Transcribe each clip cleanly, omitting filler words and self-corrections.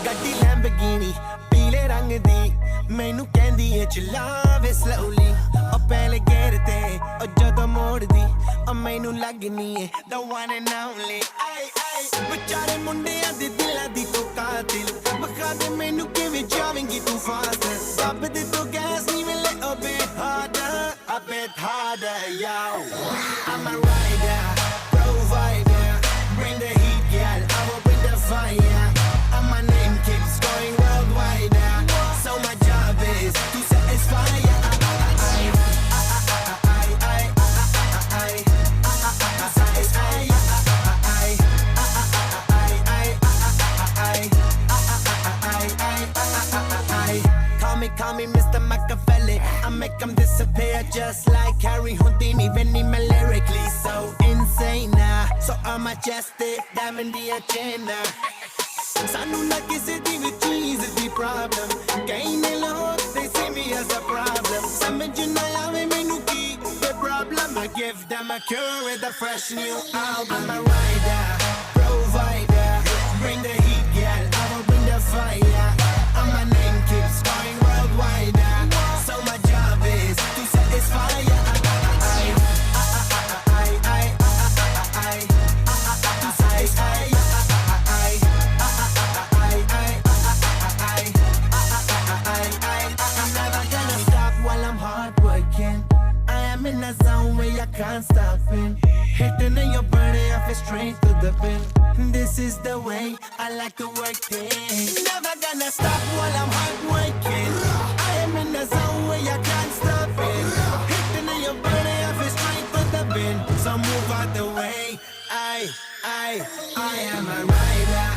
ਗੱਡੀ ਲੈਂਬਰਗਿਨੀ ਪੀਲੇ ਰੰਗ ਦੀ ਮੈਨੂੰ ਕਹਿੰਦੀ ਏ ਚਲਾਵੇ ਸਲੋਲੀ ਉਹ ਪਹਿਲੇ ਗੇਰ ਤੇ ਉਹ ਜਦੋਂ ਮੋੜਦੀ ਉਹ ਮੈਨੂੰ ਲੱਗਨੀ ਏ the one and only ਆਈ ਆਈ ਵਿਚਾਰੇ ਮੁੰਡਿਆਂ ਦੇ ਦਿਲਾਂ ਦੀ ਤੂੰ ਕਾਤਿਲ ਵਿਖਾ ਦੇ ਮੈਨੂੰ ਕਿਵੇਂ ਜਾਵੇਂਗੀ ਤੂੰ ਫਾਸਟ ਰੱਬ ਦੇ ਤੋਂ ਗੈਸ ਨਹੀਂ ਮਿਲੇ a bit harder yo I'm a rider provider bring the heat girl I will bring the fire and my name keeps going worldwide so my job is to satisfy Call me Mr. Machiavelli I make them disappear just like Harry Houdini Veni me lyrically so insane so I'm majestic diamond the agenda Sanu na kisi di vi cheese di problem Kaine log they see me as a problem Samajh na aave mainu ki the problem I give them a cure with a fresh new album I'm a rider provider bring the heat girl I will bring the fire and my name keeps going worldwide so my job is to satisfy I'm never gonna stop while I'm hard working I am in a zone where I can't stop it hitting in your body I feel straight to the pin this is the way I like to work things never gonna stop while I'm hard working I am in a zone where I can't stop it hitting in your body I feel straight to the pin so move out the way I am a rider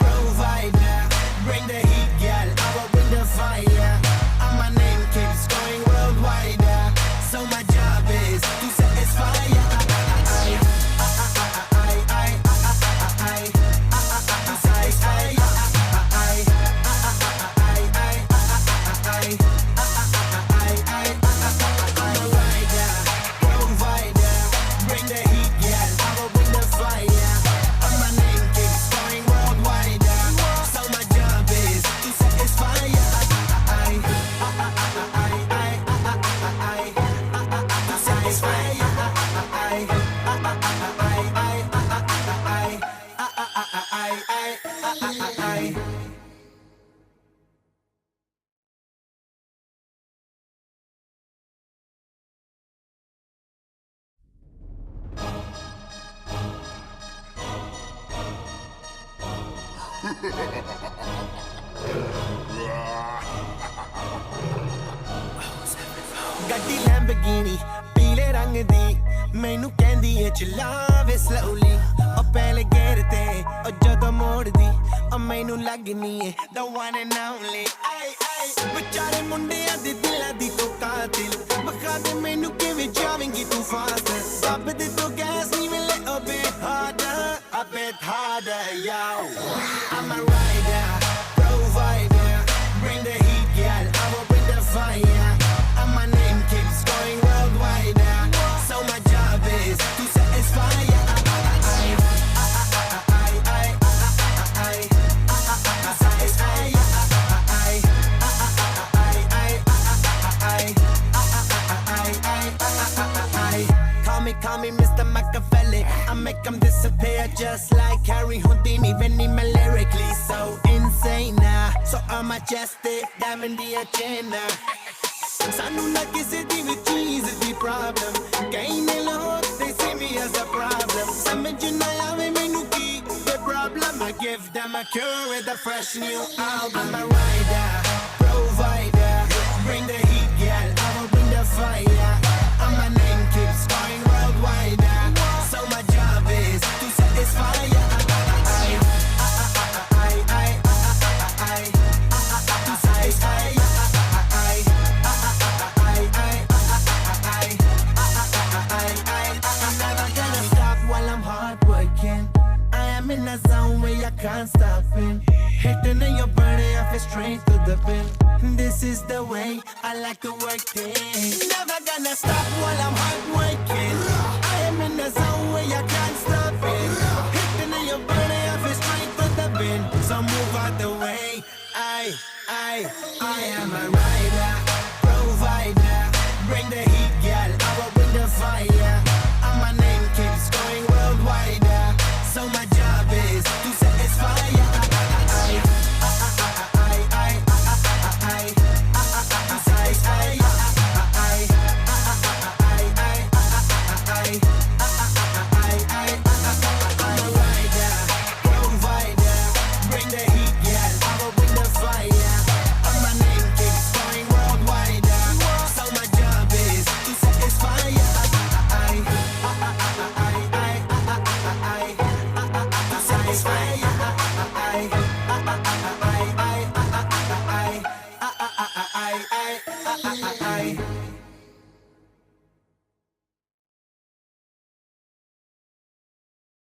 provider bring the heat girl I will bring the fire and my name keeps going worldwide so my job is to satisfy ਗੱਡੀ Lamborghini ਪੀਲੇ ਰੰਗ ਦੀ ਮੈਨੂੰ ਕਹਿੰਦੀ ਏ ਚਲਾਵੇ slowly ਉਹ ਪਹਿਲੇ ਗੇਰ ਤੇ ਉਹ ਜਦੋਂ ਮੋੜਦੀ ਉਹ ਮੈਨੂੰ ਲੱਗਨੀ ਏ the one and only ਵਿਚਾਰੇ ਮੁੰਡਿਆਂ ਦੇ ਦਿਲਾਂ ਦੀ ਤੂੰ ਕਾਤਿਲ ਵਿਖਾ ਦੇ ਮੈਨੂੰ ਕਿਵੇਂ ਜਾਵੇਂਗੀ ਤੂੰ ਫਾਸਟ ਰੱਬ ਦੇ ਤੋਂ ਗੈਸ ਨਹੀਂ ਮਿਲੇ a bit harder yo I'm a rider provider bring the heat girl I will bring the fire and my name keeps going worldwide so my job is to satisfy Call me Mr. Machiavelli I make them disappear just like Harry Houdini Veni me lyrically so insane so I'm majestic diamond the agenda Sanu na kisi di vi cheese di problem Kaine log they see me as a problem Samajh na aave mainu ki the problem I give them a cure with a fresh new album I'm a rider provider bring the heat girl I will bring the fire and my name keeps going worldwide so my job is to satisfy I'm never gonna stop while I'm hard working I am in a zone where I can't stop it hitting in your body I feel straight to the pin this is the way I like to work things never gonna stop while I'm hard working I am in a zone where you can't stop it. Hitting in your body, I feel straight to the bin. So move out the way. I am a rider.